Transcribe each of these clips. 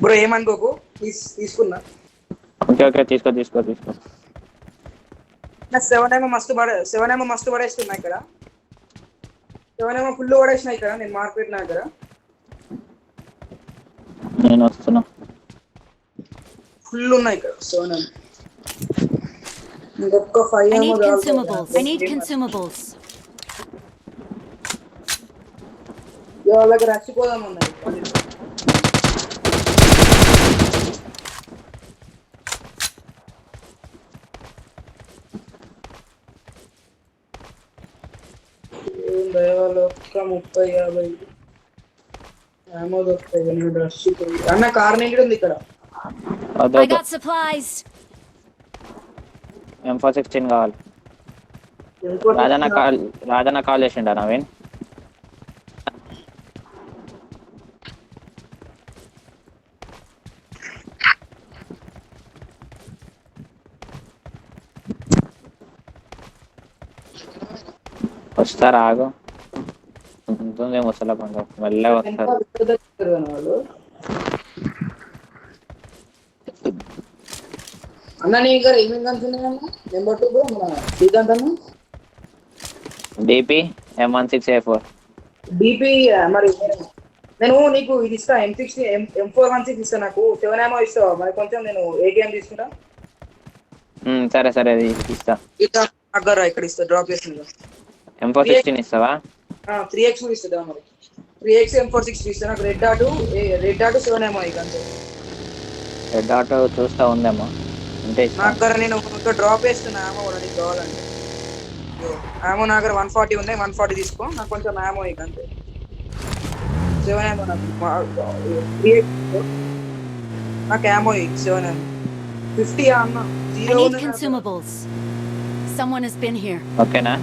Bro ఏమనుకోకు తీసుకున్నా. Okay okay తీసుకో తీసుకో తీసుకో. నా 7 ఏమో మస్తు పడేస్తున్నా ఇక్కడ. 7 ఏమో ఫుల్ పడేసిన ఇక్కడ నేను మార్క్ పెట్టిన దగ్గర. నేను వస్తున్నా. ఫుల్ ఉన్నాయి ఇక్కడ 7 ఏమో. ఇంకొక 5 I ఏమో need కావాలి. consumables. I need consumables. వాళ్ళ దగ్గర రచ్చిపోదాం ఉన్నాయి. దయవాళ్ళు ఒక్క 30-50 ఏమో దొరుకుతాయి. రచ్చిపోయి అన్న కార్ నిండి ఉంది ఇక్కడ. I got supplies. M416 కావాలి. రాజన్న కాల్ చేసిండా నవీన్? వస్తారా ఆగు ఉంటుంది ముసల పండు మళ్ళీ వస్తారు. అన్న నీ దగ్గర ఏమేమి కనుక్కున్నాయన్నా? నెంబర్ 2 మన శ్రీకాంత్ డిపి M16A4 డిపి. మరి నేను నీకు ఇది ఇస్తా, M416 ఇస్తా. నాకు 7 ఏమో ఇస్తావా? మరి కొంచెం నేను ATM తీసుకుంటా. సరే సరే అది ఇస్తా. దగ్గర ఇక్కడ ఇస్తా, డ్రాప్ చేసింది. M416 ఇస్తావా? 3x ఇస్తా. మరి 3x M416 ఇస్తా. నాకు రెడ్ డాట్ 7 ఏమో ఇక అంతే. రెడ్ ఆటో చూస్తా ఉందేమో అంటే నా దగ్గర నేను ఒక డ్రాప్ వేస్తున్నా ఆమో కూడా నీకు కావాలంటే. ఆమో నా దగ్గర 140 ఉన్నాయి, 140 తీసుకో. నాకు కొంచెం ఆమో ఇక అంతే. 7 ఏమో నాకు ఆమో 7 ఏమో 50 అన్న. I need consumables. Someone has been here. ఓకేనా?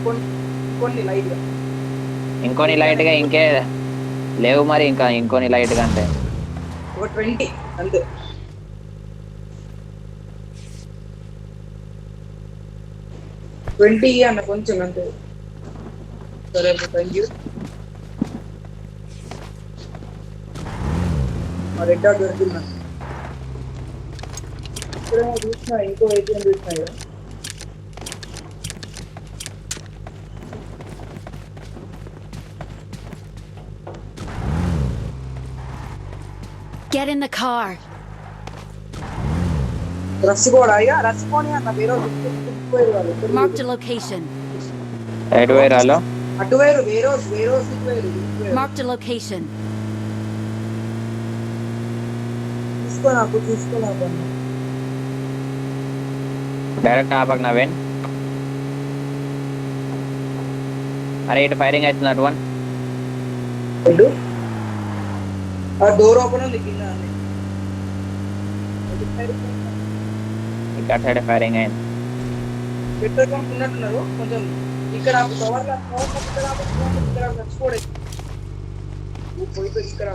కొన్ని లైట్ గా ఇంకొని లైట్ గా ఇంకే లేవు మరి ఇంకా ఇంకొని లైట్ గా అంటే ఒక 20 అంతే. అన్న కొంచెం అంతే. సరే థ్యాంక్ యూ. రెడ్ డాట్ దొరికిందా? ఇక్కడ చూసిన ఇంకో ATM చూసినా కదా. Get in the car. రసిపోని అన్న వేరే Marked a location. రైట్ వైరాలో అటు వేరు Marked a location. చూసుకో డైరెక్ట్ ఆపక్ నవీన్. అరే ఇటు ఫైరింగ్ అవుతుంది అటు వన్. ఆ డోర్ ఓపెన్ ఉంది కింద. ఇక్కడ సైడ్ ఫైరింగ్ అయింది. పెట్రోల్ పంప్ ఉన్నట్టున్నారు కొంచెం ఇక్కడ చచ్చిపోడే పోయిపోయి ఇక్కడ.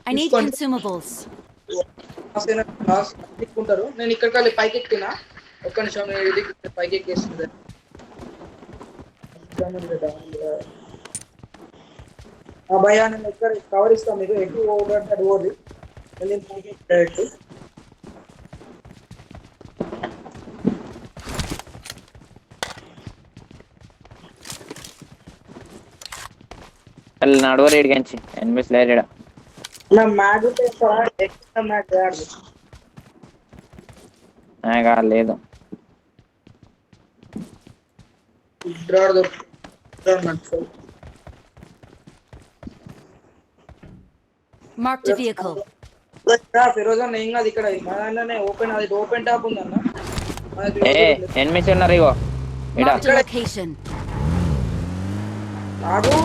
I need consumables. తీసుకుంటారు. నేను ఇక్కడికి పైకి ఎక్కినా. ఒక్క నిమిషం నేను ఇది పైకి ఎక్కేస్తుంది. భయ నేను ఎక్కడ కవర్ ఇస్తాను మీకు. ఎటు ఓవర్ అది ఓవర్ది నేను పైకి డైరెక్ట్. నడువ రేడిగించి ఎనిమిది లేడా నా మ్యాగ్ లేదు. Marked a vehicle. ఫిరోజా ఏం కాదు ఇక్కడ ఓపెన్ అది ఓపెన్ టాప్ ఉందన్న. ఎనిమిది ఉన్నారు ఇగో Marked a location. ఆగు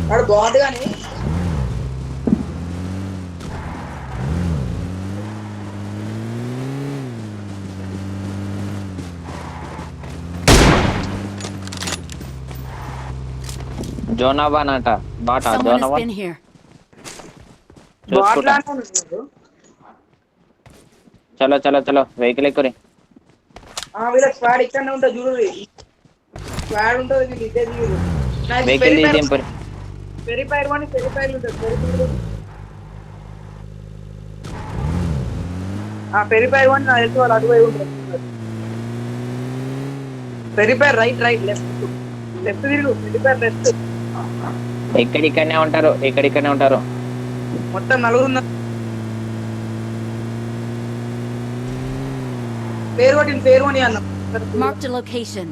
వాడు బాగుంది కానీ జోనాబాన్ అంట Bata. Someone has జోనాబాన్ been here. చూసుకుంటా. చలో చలో చలో వెహికల్ ఎక్కురి. వీళ్ళకి స్క్వాడ్ ఇక్కడనే ఉంటుంది చూడు. స్క్వాడ్ ఉంటుంది వీళ్ళు ఇదే చూడు. వెహికల్ తీసి దింపురి. పెరిపైర్ వన్ పెరిపైర్ ఉంటుంది. పెరిపైర్ వన్ నాకు తెలిసి వాళ్ళు అటువై ఉంటుంది. పెరిపైర్ రైట్ లెఫ్ట్ తిరుగు. పెరిపైర్ లెఫ్ట్. ఇక్కడిక్కడనే ఉంటారు. మొత్తం 4 ఉన్నారు. పేరు కొట్టి అన్న. Marked a location.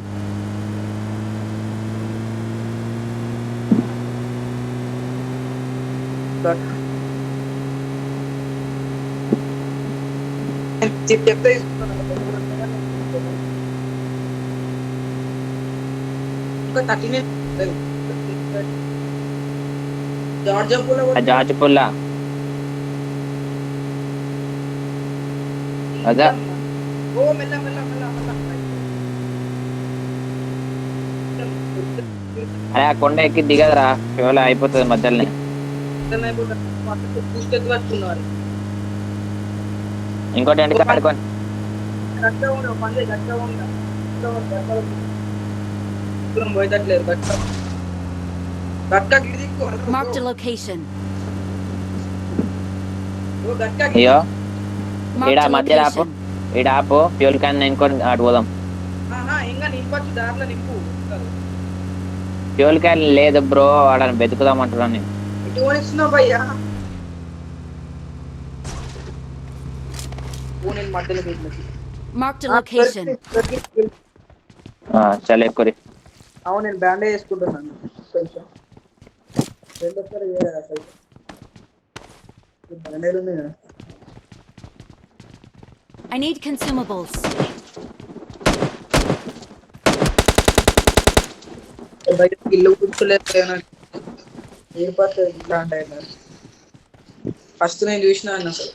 చెప్తే ఇంకా 13 జార్జ్ పుల్ల అదా. అరే ఆ కొండ ఎక్కి దిగదరా, ఫ్యూల్ అయిపోతుంది మధ్యలోనే. ఇంకోటి ఎండ కాడుకొని Marked a location. అయ్యో Marked ఈడ a మధ్యలో ఆపు, location. ఈడ ఆపు. ఫ్యూల్ క్యాన్ నింపుకొని అటు పోదాం. ఇంకా నింపచ్చు దారిలో నింపు. ఫ్యూల్ క్యాన్ లేదు బ్రో, వాడని వెతుకుదాం అంటున్నాను నేను. ఎటువంటి ఇస్తున్నావు భయ్యా? నేను మధ్యలో Marked a location. చలో ఎక్కురి. అవును నేను బ్యాండేజ్ చేసుకుంటున్నాను కొంచెం. రెండోసారి బ్యాండేజ్ ఉంది కదా. I need consumables. ఇల్లు కూర్చోలేదు ఏ పడుతుంది ఇట్లాంటి. ఫస్ట్ నేను చూసిన అన్న అసలు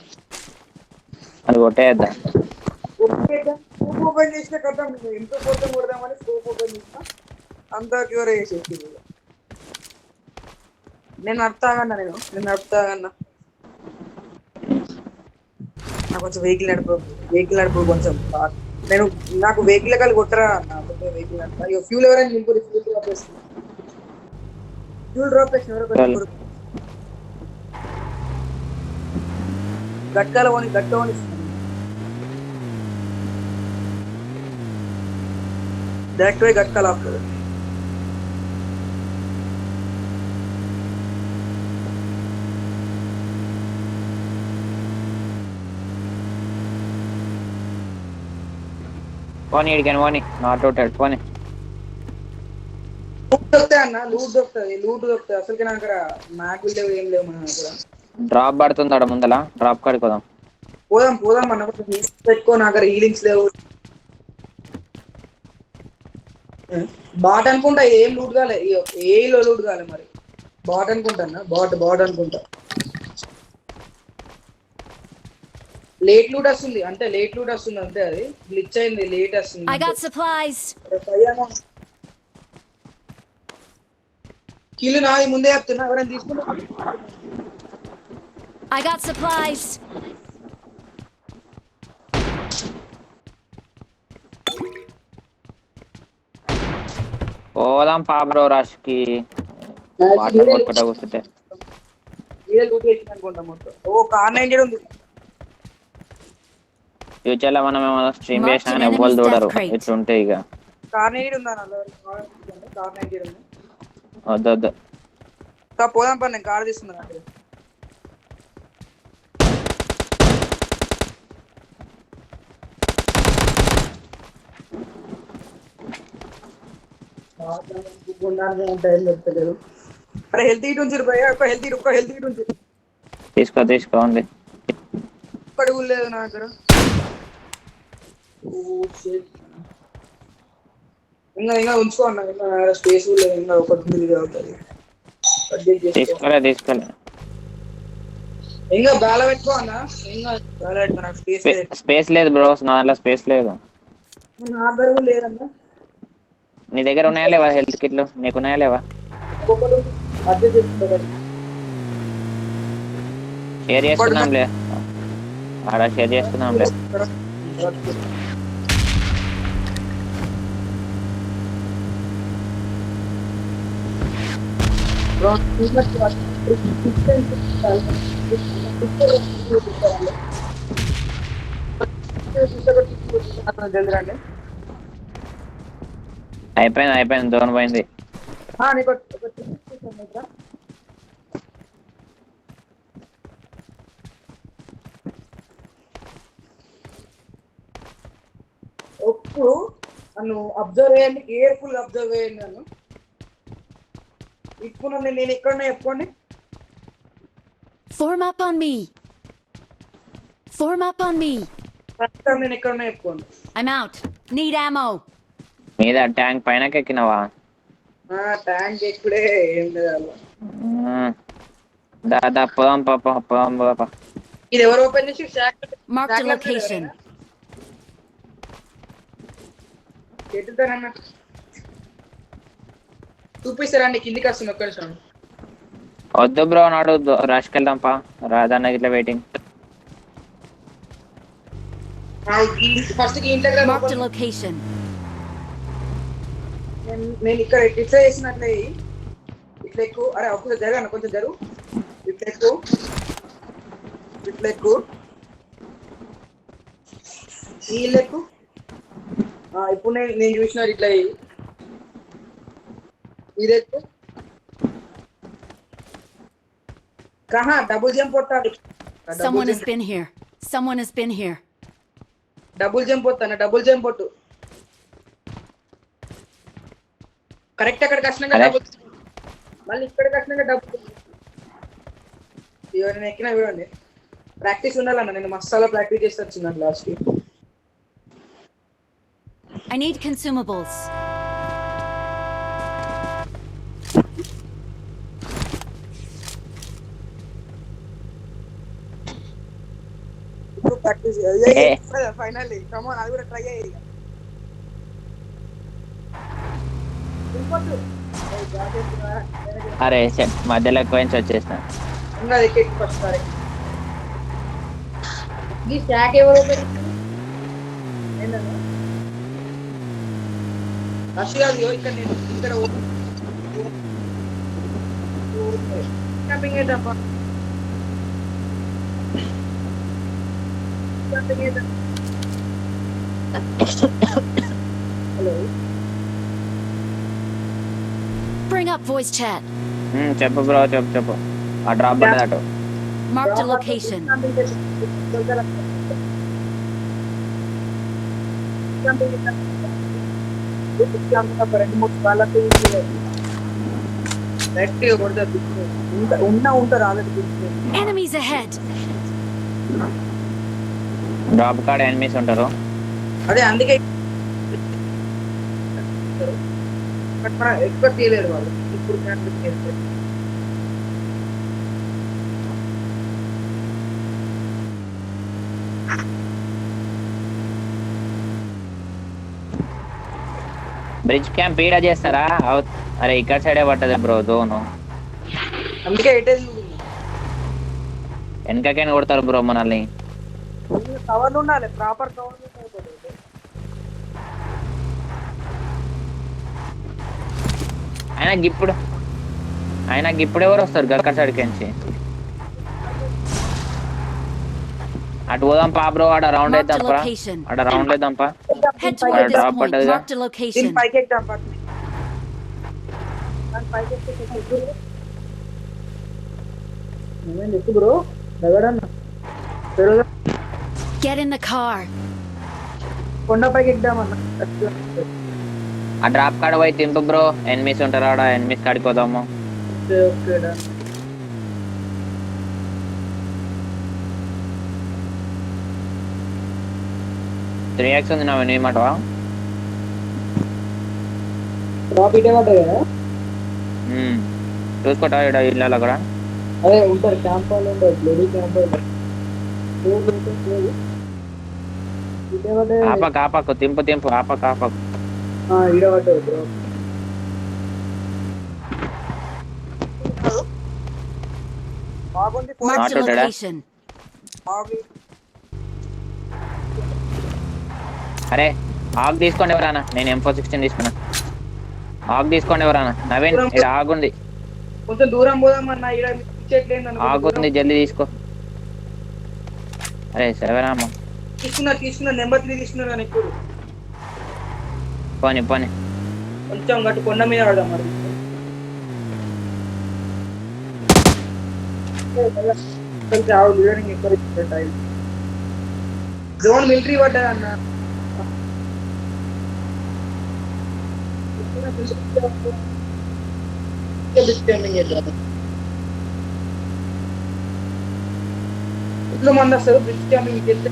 అది కొట్టేద్దా. స్కోప్ ఓపెన్ చేసిన కదా ఎంతో కోసం కొడదామని స్కోప్ ఓపెన్ చేసిన అంతా క్యూర్ చేసేసి. నేను నడుపుతాగన్నా నాకు కొంచెం వెహికల్ నడుపు కొంచెం. నేను నాకు వెహికల్ కలిగి కొట్టరా అన్న. వెహికల్ నడుపు. అయ్యో ఫ్యూల్ ఎవరైనా నింపుడు. ఫ్యూల్ డ్రాప్ చేసిన గట్కాల పోని డైరెక్ట్ పోయి గట్కాల ఆపుతుంది. పోనీ ఇడికాను పోనీ, నాట్ అవుట్ పోనీ. లూట్ దొరుకుతాయి అన్న, లూట్ దొరుకుతాయి. అసలుకి నా దగ్గర మ్యాగులు లేవు, ఏం లేవు మన దగ్గర. డ్రాప్ పడుతుంది ఆడ ముందల, డ్రాప్ కాడికి పోదాం అన్న. పెట్టుకో, నా దగ్గర హీలింగ్స్ లేవు. బాట్ అనుకుంటా, ఏం లూట్ కాలే. ఏలో లూట్ కాలే మరి. బాట్ అనుకుంటా అన్న, బాట్ అనుకుంటా. లేట్ లూట్ వస్తుంది అంతే. అది గ్లిచ్ అయింది, లేట్ వస్తుంది. I got supplies. కిల్లు నాది ముందే చెప్తున్నా, ఎవరైనా తీసుకుంటా. I got supplies. పోదాం పాబ్రో రష్ కి. వాటర్ కొట్టుకుంటా కూర్చుంటే ఓ కార్ 90 ఉంది. ఫ్యూచర్ లో మనం ఏమైనా స్ట్రీమ్ చేసినా కానీ ఎవ్వరు చూడరు. ఇట్లుంటే ఇక కార్ 90 ఉందా? కార్ 90 ఉంది. వద్దు పోదాం పని, నేను కార్ తీసుకున్నాను. అరే హెల్త్ ఇటు ఉంచి హెల్త్ ఇటు ఉంచి తీసుకోండి. అడుగు లేదు నా దగ్గర. ఇంకా ఉంచుకో అన్న, ఇంకా స్పేస్ లేదు. ఇంకా ఒకటి ఉంది అవుతుంది. తీసుకోలే ఇంకా బాల పెట్టుకో అన్న. ఇంకా బాల పెట్టుకో, నాకు స్పేస్ లేదు బ్రో, నా దాంట్లో స్పేస్ లేదు. నా దగ్గర కూడా లేదన్నా. నీ దగ్గర ఉన్నాయా లేవా హెల్త్ కిట్లు? నీకు ఉన్నాయా లేవా? షేర్ చేసుకుందాంలే. ఆడ షేర్ చేసుకుందాంలే. జల్దీ రండి. అయిపోయింది దోన పోయింది. నీకు ఒక టికెట్ ఇస్తాను ఇక్కడ. ఇప్పుడు నన్ను అబ్జర్వ్ చేయండి, కేర్ఫుల్ గా అబ్జర్వ్ చేయండి నన్ను. ఇప్పుడు నేను ఎక్కడున్నా చెప్పుకోండి. Form up on me. Form up on me. ప్రస్తుతం నేను ఎక్కడున్నా చెప్పుకోండి. I'm out. Need ammo. మీద ట్యాంక్ పైనకి ఎక్కినావా? ట్యాంక్ ఇప్పుడే ఏం లేదు. దాదా పోదాం పాప. ఇది ఎవరు ఓపెన్ చేసి Marked a location. ఎట్టుతారన్న చూపిస్తారండి, కిందికి వస్తుంది ఒక్క నిమిషం. వద్దు బ్రో నాడు రష్కి వెళ్దాం పా. రాజన్న ఇట్లా waiting. First Marked a location. నేను ఇక్కడ ఇట్లా చేసినట్లే ఇట్లా ఎక్కువ. అరే ఒక్కసారి జరగన్న, కొంచెం జరుగు. ఇట్లా ఎక్కువ నీళ్ళు ఎక్కువ. ఇప్పుడు నేను చూసిన ఇట్లా ఇది ఎక్కువ. కహా డబుల్ జంప్ కొట్టాలి. Someone has been here. Someone has been here. Double jump కొట్టాను, డబుల్ జంప్ కొట్టు. కరెక్ట్ అక్కడికి వచ్చినాక డబుల్, మళ్ళీ ఇక్కడికి వచ్చినాక డబుల్. నేను ఎక్కినా చూడండి. ప్రాక్టీస్ ఉండాలన్న, నేను మసాలా ప్రాక్టీస్ చేసి వచ్చిందండి లాస్ట్కి. I need consumables. ఇప్పుడు ప్రాక్టీస్ ఫైనల్లీ కమాన్, అది కూడా ట్రై అయ్యి. అరే మధ్యలో కోయిన్స్ వచ్చేసిన. ఈ స్టాక్ ఎవరు రష్యాలో ఇక్కడ నేను ఇక్కడ క్యాంపింగ్ ఏంటప్ప. Hello, Bring up voice chat. చెప్పు బ్రో చెప్పు. ఆ డ్రాప్ పడ్డది అటు. Marked a location. ఉంటారు ఆల్రెడీ. Enemies ahead. డ్రాప్ కాడ ఎనిమిస్ ఉంటారు. అదే అందుకే ఎక్కువ తీయలేరు వాళ్ళు. ఇప్పుడు బ్రిడ్జ్ క్యాంప్ ఈడ చేస్తారా? అరే ఇక్కడ సైడే పట్టదు బ్రో జోను. అందుకే వెనకకైనా కొడతారు బ్రో మనల్ని. కవర్లు ఉండాలి, ప్రాపర్ కవర్. ఆయనకి ఇప్పుడు ఎవరు వస్తారు గక్కడ సైడ్కి నుంచి? అటు పోదాం పా బ్రో. ఆడ రౌండ్ వేద్దాంపా. Head toward this point. Marked a location. పైకి ఎక్కిద్దాం. Bro Get in the car. కొండపైకి ఎక్కిద్దామన్న. ఆ డ్రాప్ కాడ పోయి తింపు బ్రో. ఎనిమిస్ ఉంటారు ఆడ. ఎనిమిస్ కాడికి పోదాము. త్రీ ఎక్స్ ఉంది నా ఏమంటావా? చూసుకోటా ఇక్కడ ఇళ్ళలో అక్కడ. అదే ఉంటారు క్యాంప్ వాళ్ళు, ఉంటారు లేడీ క్యాంప్ వాళ్ళు. ఆపకు తింపు ఆపకు. ఈడబడ్డావు బ్రో. Marked a location. అరే ఆగ్ తీసుకోండి ఎవరానా, నేను M416 తీసుకున్నా. ఆగ్ తీసుకోండి ఎవరానా. నవీన్ దూరం ఇక్కడ ఆగుంది, కొంచెం దూరం పోదామన్నా ఈడ ఇచ్చేట్లేదు అన్న కొంచెం దూరం ఆగుంది, జల్దీ తీసుకో. అరే శివరామ, తీసుకున్నా నెంబర్ 3 తీసుకున్నా నేను ఎక్కువ పోనీ పోనీ. కొంచెం గట్టి కొండ మీద ఆడదాం మరి జోన్ మిలిటరీ పడ్డా అన్న ఇట్లా మంది వస్తారు బ్రిడ్జ్ క్యాంపింగ్ చేస్తే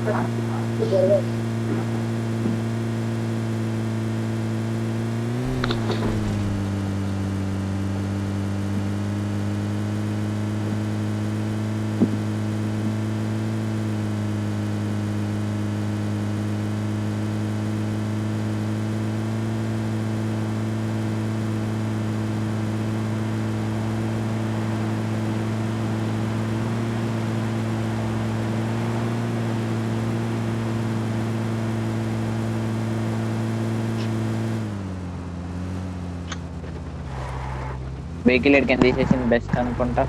వెహికల్ ఎడికని తీసేసింది బెస్ట్ అనుకుంటా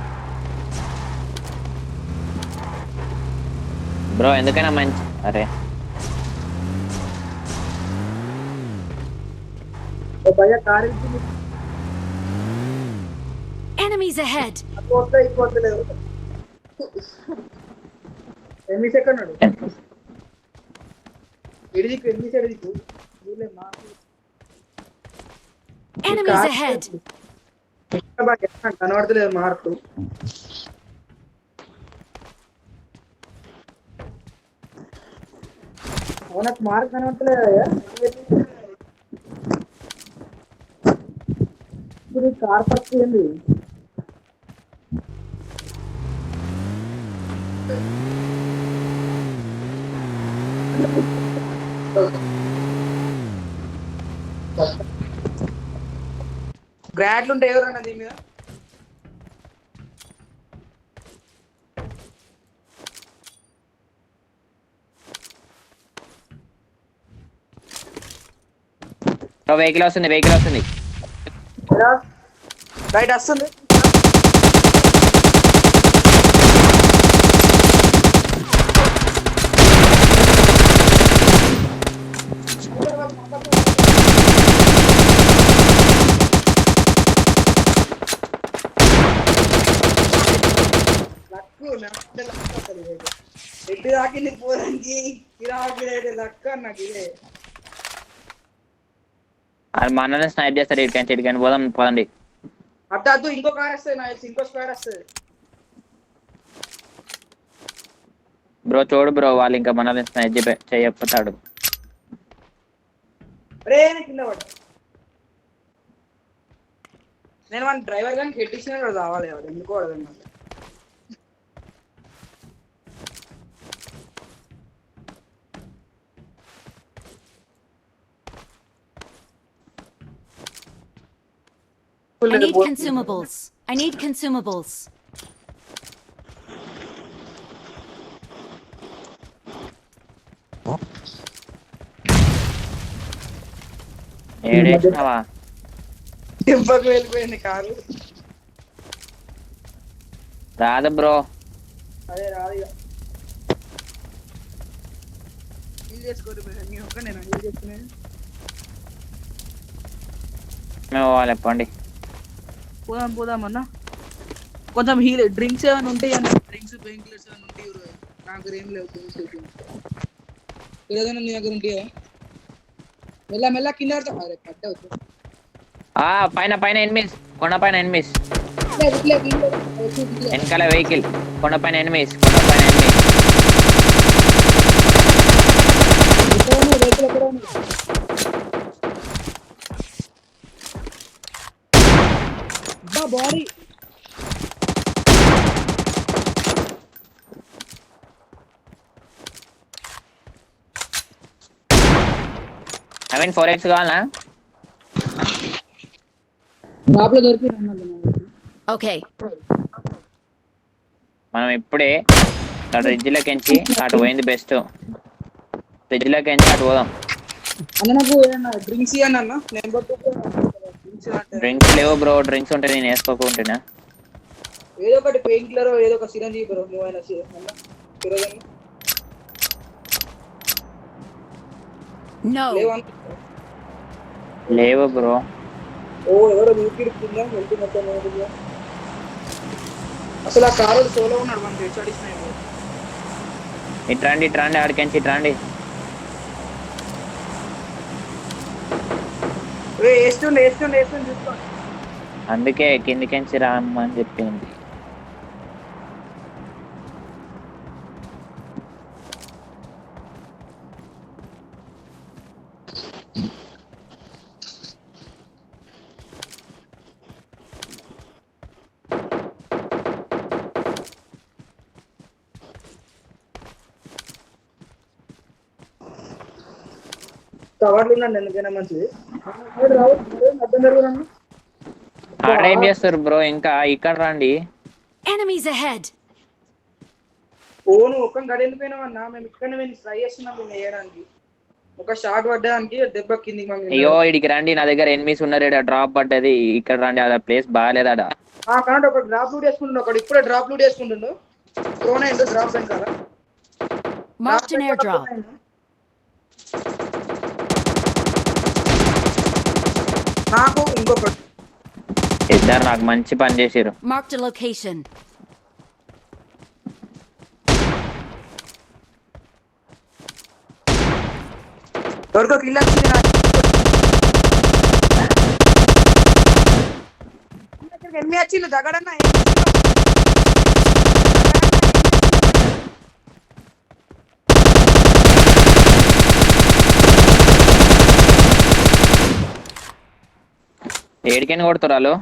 బ్రో. ఎందుకైనా మంచి. అరే భయ్యా కారు Enemies ahead! అయిపోతలేదు ఎన్ని సెకండ్ ఎడిదికు ఎన్ని సైడ్ దిక్కు Enemies ahead! కనబడతలేదు మార్కు నాకు మార్క్ కనబడతలేదా ఇప్పుడు కార్ పర్స్ ఏంది గ్రాడ్లు ఉంటాయి ఎవరన్నా దీని మీద వెహికల్ వస్తుంది, వెహికల్ వస్తుంది. రైట్ వస్తుంది ఎడ్డు దాకింది పోదానికి కిరాకి లక్క నాకు ఇదే మనల్ని స్నైప్ చేస్తారు. ఇటుకని పోదాం పోదండి. అట్లా అద్దు ఇంకో కార్ వస్తుంది నాకు ఇంకో స్క్వేర్ వస్తుంది బ్రో చూడు బ్రో, వాళ్ళు ఇంకా మనల్ని స్నైప్ చేయకపోతాడు. రే కింద పడ్డా నేను మన డ్రైవర్ కానీ కెట్టించిన కూడా రావాలి ఎవరు ఎందుకు అడగండి I need consumables. I need consumables. ఏడేసినావా? టింపకు వెళ్ళిపోయింది కారు రాదు బ్రో. అదే రాదు ఇక హీల్ చేసుకోరు నీ ఒక్క నేను హీల్ చేసుకునే మేము పోవాలి చెప్పండి. పోదాం అన్న కొంచెం హీల్ డ్రింక్స్ ఏమైనా ఉంటాయి అన్న డ్రింక్స్ పెయిన్ కిల్లర్స్ ఏమైనా ఉంటాయి నాకు ఏం లేవు డ్రింక్స్ ఏదైనా నీ దగ్గర ఉంటాయా మెల్ల కింద పడతాం అరే కట్ అవుతుంది పైన పైన ఎనిమిస్, కొండ పైన ఎనిమిస్, వెనకాల వెహికల్, కొండ పైన ఎనిమిస్, కొండ పైన enemies. Body I mean 4x కావాలా? బాబులో దొరికి Okay. మనం ఇప్పుడే అటు రిడ్జిలోకించి అటు పోయింది బెస్ట్. రిడ్జిలోకించి అటు పోదాం. అన్న నాకు ఏదన్నా డ్రింక్స్ ఇవ్వండి అన్న నెంబర్ 2 డ్రింక్స్ అంటే డ్రింక్స్ లేవు బ్రో, డ్రింక్స్ ఉంటే నేను వేసుకోకుంటున్నా. ఏదో ఒకటి పెయిన్ కిల్లర్ ఏదో ఒక సిరంజీ బ్రో నువ్వైనా అన్న సిరంజీ No. లేవన్నా లేవు బ్రో. ఓ ఎవరో ఊపిరిస్తుందా హెల్త్ మొత్తం ఏమిటిగా అసలు ఆ కారు సోలో ఉన్నాడు మనకి హెచ్ఆడిస్తున్నాయి ఇట్రండి ఇట్రండి, ఆడికెంచి ఇట్రండి. వేస్తుండే చూసుకో అందుకే కిందికెంచి రామ్మని చెప్పింది. కవర్లు ఉన్నాను ఎందుకైనా మంచిది అర్థం జరుగుతుంది ఆడేం చేస్తారు బ్రో? ఇంకా ఇక్కడ రండి. Enemies ahead. ఓ నువ్వు ఒక్క గడి వెళ్ళిపోయినావన్నా మేము ఇక్కడ ట్రై చేస్తున్నాం మేము వేయడానికి ఒక షాట్ పడ్డానికి దెబ్బ కిందికి అయ్యో ఇడికి రండి, నా దగ్గర ఎనిమిస్ ఉన్నారు. డ్రాప్ పడ్డది ఇక్కడ రండి. ఆ ప్లేస్ బాగాలేదాడ. కాబట్టి ఒక డ్రాప్ లూట్ వేసుకుంటుండు ఒకటి ఇప్పుడే డ్రాప్ లూట్ వేసుకుంటుండు డ్రోన్ అయిండు డ్రాప్ వెనకాల Marked an airdrop. నాకు ఇంకొకటి ఇద్దరు నాకు మంచి పని చేసిరు. Marked a location. ఎవరికో కిల్ వచ్చింది ఎన్ని వచ్చిండు దగ్గడన్నా ఏడికని కొడుతురాలు?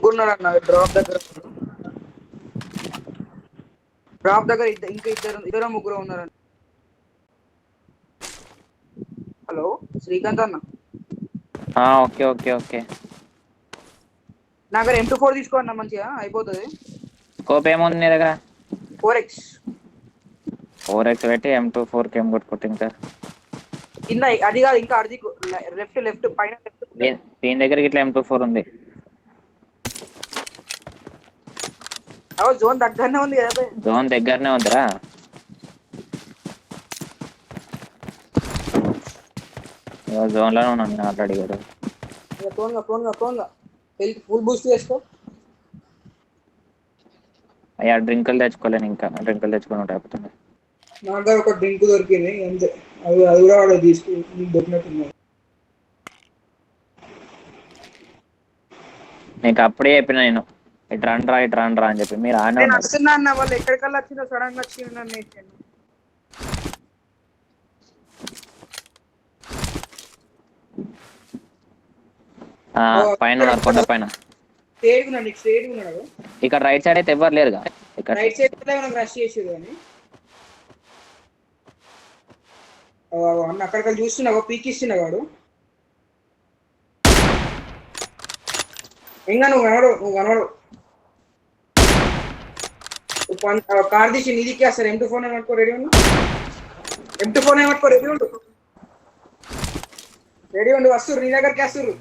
ఉన్నారన్న డ్రాప్ దగ్గర ఇంకా ఇద్దరు ముగ్గురు ఉన్నారన్న హలో శ్రీకాంత్ అన్న ఓకే ఓకే ఓకే. నా దగ్గర M24 తీసుకో అన్న మంచిగా అయిపోతుంది. స్కోప్ ఏముంది నీ దగ్గర? 4x పెట్టి M24 కి ఏం కొట్టుకుంటే ఇంకా కింద అది కాదు ఇంకా అది లెఫ్ట్ పైన దీని దగ్గర ఇట్లా M24 ఉంది. జోన్ దగ్గరనే ఉంది కదా జోన్ దగ్గరనే ఉందిరా. జోన్ లోనే ఉన్నాను ఆల్రెడీ కదా. ఫోన్గా ఫుల్ బూస్ట్ చేసుకో. అయ్యా డ్రింకులు తెచ్చుకోలేను, ఇంకా డ్రింకులు తెచ్చుకొని అయిపోతుంది. నా దగ్గర ఒక డ్రింక్ దొరికింది అంతే, అది కూడా వాడు తీసుకుని దొరికినట్టున్నాయి. నీకు అప్పుడే చెప్పిన నేను ఇటు రండ్రా అని చెప్పి మీరు ఆనే నేను వస్తున్నా అన్న వాళ్ళు ఎక్కడికల్లా వచ్చిందో సడన్ గా వచ్చిందని పైన ఉన్నారు కొండ పైన. ఇక్కడ రైట్ సైడ్ అయితే ఎవ్వరు లేరుగా. ఇక్కడ రైట్ సైడ్ మనకు రష్ చేసేది కానీ అన్న అక్కడికి చూస్తున్నావు పీకిస్తున్నా వాడు ఇంకా నువ్వు కనవడు కార్ తీసి నీదికి వస్తారు. M24 ఏమనుకో రెడీ ఉండు. M24 ఏమనుకో రెడీ ఉండు వస్తురు నీ దగ్గరికి వస్తురు.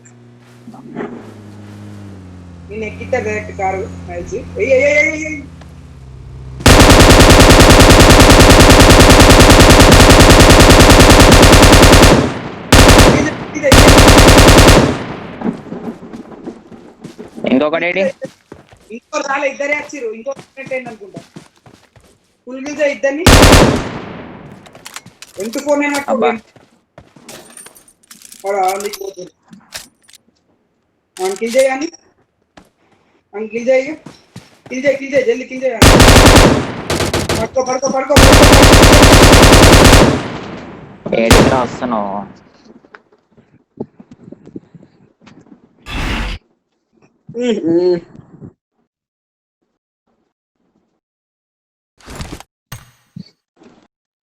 నేను ఎక్కితే డైరెక్ట్ కారు కలిసి ఇంకొకటి ఇంకో రాలే ఇద్దరే వచ్చిర్రు ఇంకో అయింది అనుకుంటా ఫుల్ గిల్ చేయి ఇద్దరిని M24 నేను అబ్బా. పట్టుకోండి కిల్ చేయి అని కిల్ చేయి జల్దీ కిల్ చేయి పడుకో ఏడికి వస్తున్నావు